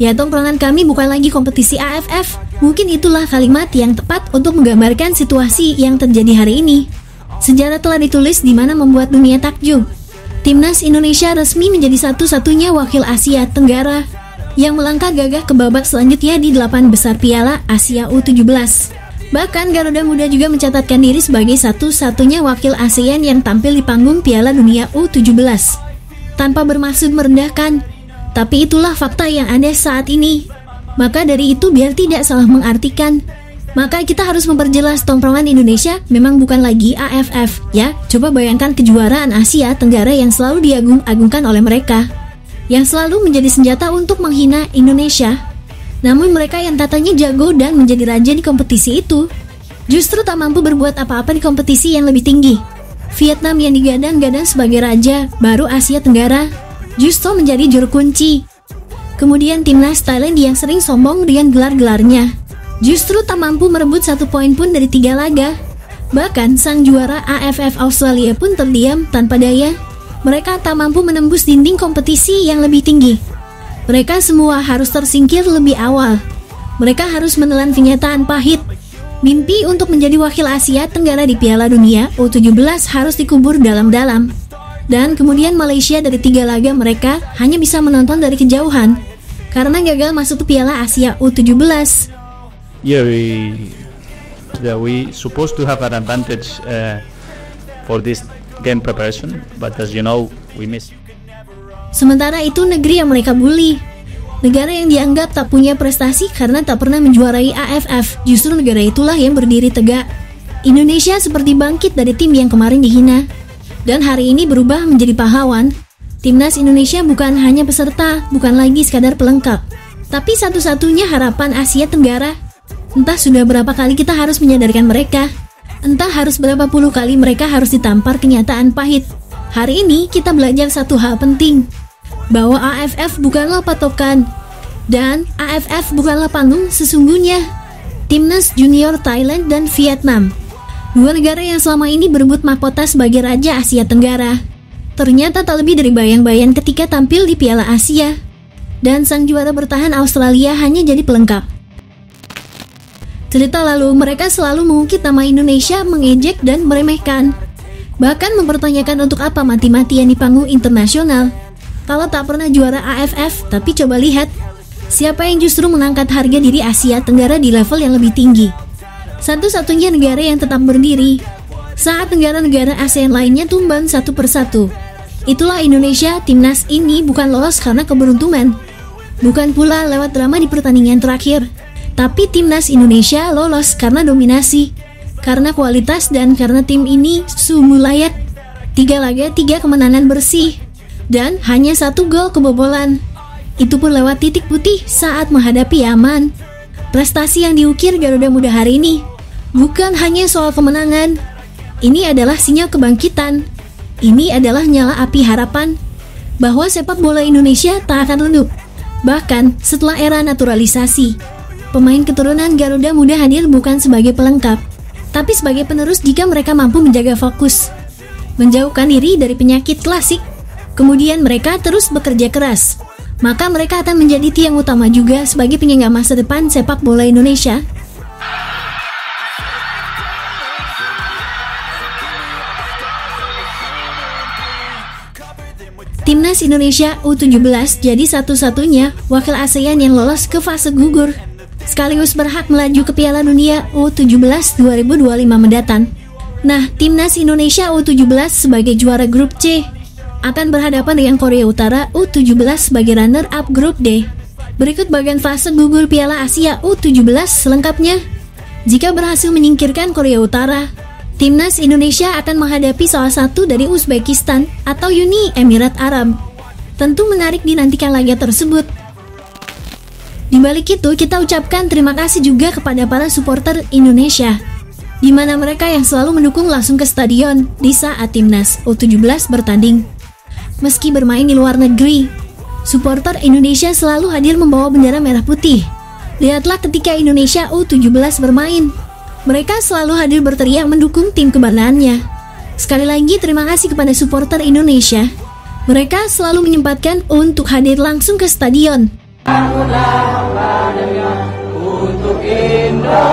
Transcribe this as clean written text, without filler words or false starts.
Ya, tongkrongan kami bukan lagi kompetisi AFF. Mungkin itulah kalimat yang tepat untuk menggambarkan situasi yang terjadi hari ini. Sejarah telah ditulis di mana membuat dunia takjub. Timnas Indonesia resmi menjadi satu-satunya wakil Asia Tenggara yang melangkah gagah ke babak selanjutnya di 8 besar Piala Asia U17. Bahkan Garuda Muda juga mencatatkan diri sebagai satu-satunya wakil ASEAN yang tampil di panggung Piala Dunia U17. Tanpa bermaksud merendahkan, tapi itulah fakta yang ada saat ini. Maka dari itu biar tidak salah mengartikan, maka kita harus memperjelas tongkrongan Indonesia memang bukan lagi AFF, ya. Coba bayangkan kejuaraan Asia Tenggara yang selalu diagung-agungkan oleh mereka, yang selalu menjadi senjata untuk menghina Indonesia. Namun mereka yang katanya jago dan menjadi raja di kompetisi itu, justru tak mampu berbuat apa-apa di kompetisi yang lebih tinggi. Vietnam yang digadang-gadang sebagai raja baru Asia Tenggara justru menjadi juru kunci. Kemudian timnas Thailand yang sering sombong dengan gelar-gelarnya justru tak mampu merebut 1 poin pun dari 3 laga. Bahkan sang juara AFF Australia pun terdiam tanpa daya. Mereka tak mampu menembus dinding kompetisi yang lebih tinggi. Mereka semua harus tersingkir lebih awal. Mereka harus menelan kenyataan pahit. Mimpi untuk menjadi wakil Asia Tenggara di Piala Dunia U17 harus dikubur dalam-dalam. Dan kemudian Malaysia dari 3 laga mereka hanya bisa menonton dari kejauhan karena gagal masuk ke Piala Asia U17. Yeah, we supposed to have an advantage for this game preparation, but as you know, we missed. Sementara itu negeri yang mereka bully, negara yang dianggap tak punya prestasi karena tak pernah menjuarai AFF, justru negara itulah yang berdiri tegak. Indonesia seperti bangkit dari tim yang kemarin dihina dan hari ini berubah menjadi pahlawan. Timnas Indonesia bukan hanya peserta, bukan lagi sekadar pelengkap, tapi satu-satunya harapan Asia Tenggara. Entah sudah berapa kali kita harus menyadarkan mereka, entah harus berapa puluh kali mereka harus ditampar kenyataan pahit. Hari ini kita belajar satu hal penting, bahwa AFF bukanlah patokan, dan AFF bukanlah panggung sesungguhnya. Timnas Junior Thailand dan Vietnam, 2 negara yang selama ini berebut mahkota sebagai Raja Asia Tenggara, ternyata tak lebih dari bayang-bayang ketika tampil di Piala Asia. Dan sang juara bertahan Australia hanya jadi pelengkap. Cerita lalu, mereka selalu mengungkit nama Indonesia, mengejek dan meremehkan. Bahkan mempertanyakan untuk apa mati-matian di panggung internasional kalau tak pernah juara AFF. Tapi coba lihat, siapa yang justru mengangkat harga diri Asia Tenggara di level yang lebih tinggi. Satu-satunya negara yang tetap berdiri saat negara-negara ASEAN lainnya tumbang satu persatu. Itulah Indonesia. Timnas ini bukan lolos karena keberuntungan, bukan pula lewat drama di pertandingan terakhir, tapi timnas Indonesia lolos karena dominasi, karena kualitas, dan karena tim ini sungguh layak. 3 laga 3 kemenangan bersih dan hanya 1 gol kebobolan. Itu pun lewat titik putih saat menghadapi Yaman. Prestasi yang diukir Garuda Muda hari ini bukan hanya soal kemenangan. Ini adalah sinyal kebangkitan. Ini adalah nyala api harapan bahwa sepak bola Indonesia tak akan redup. Bahkan setelah era naturalisasi, pemain keturunan Garuda Muda hadir bukan sebagai pelengkap, tapi sebagai penerus jika mereka mampu menjaga fokus, menjauhkan diri dari penyakit klasik. Kemudian mereka terus bekerja keras, maka mereka akan menjadi tiang utama juga sebagai penyangga masa depan sepak bola Indonesia. Timnas Indonesia U17 jadi satu-satunya wakil ASEAN yang lolos ke fase gugur, sekaligus berhak melaju ke Piala Dunia U17 2025 mendatang. Nah, Timnas Indonesia U17 sebagai juara grup C akan berhadapan dengan Korea Utara U17 sebagai runner-up grup D. Berikut bagian fase gugur Piala Asia U17 selengkapnya. Jika berhasil menyingkirkan Korea Utara, Timnas Indonesia akan menghadapi salah satu dari Uzbekistan atau Uni Emirat Arab. Tentu menarik dinantikan laga tersebut. Di balik itu, kita ucapkan terima kasih juga kepada para supporter Indonesia, di mana mereka yang selalu mendukung langsung ke stadion di saat Timnas U17 bertanding. Meski bermain di luar negeri, supporter Indonesia selalu hadir membawa bendera merah putih. Lihatlah ketika Indonesia U17 bermain, mereka selalu hadir berteriak mendukung tim kebanggaannya. Sekali lagi terima kasih kepada supporter Indonesia. Mereka selalu menyempatkan untuk hadir langsung ke stadion Untuk Indonesia.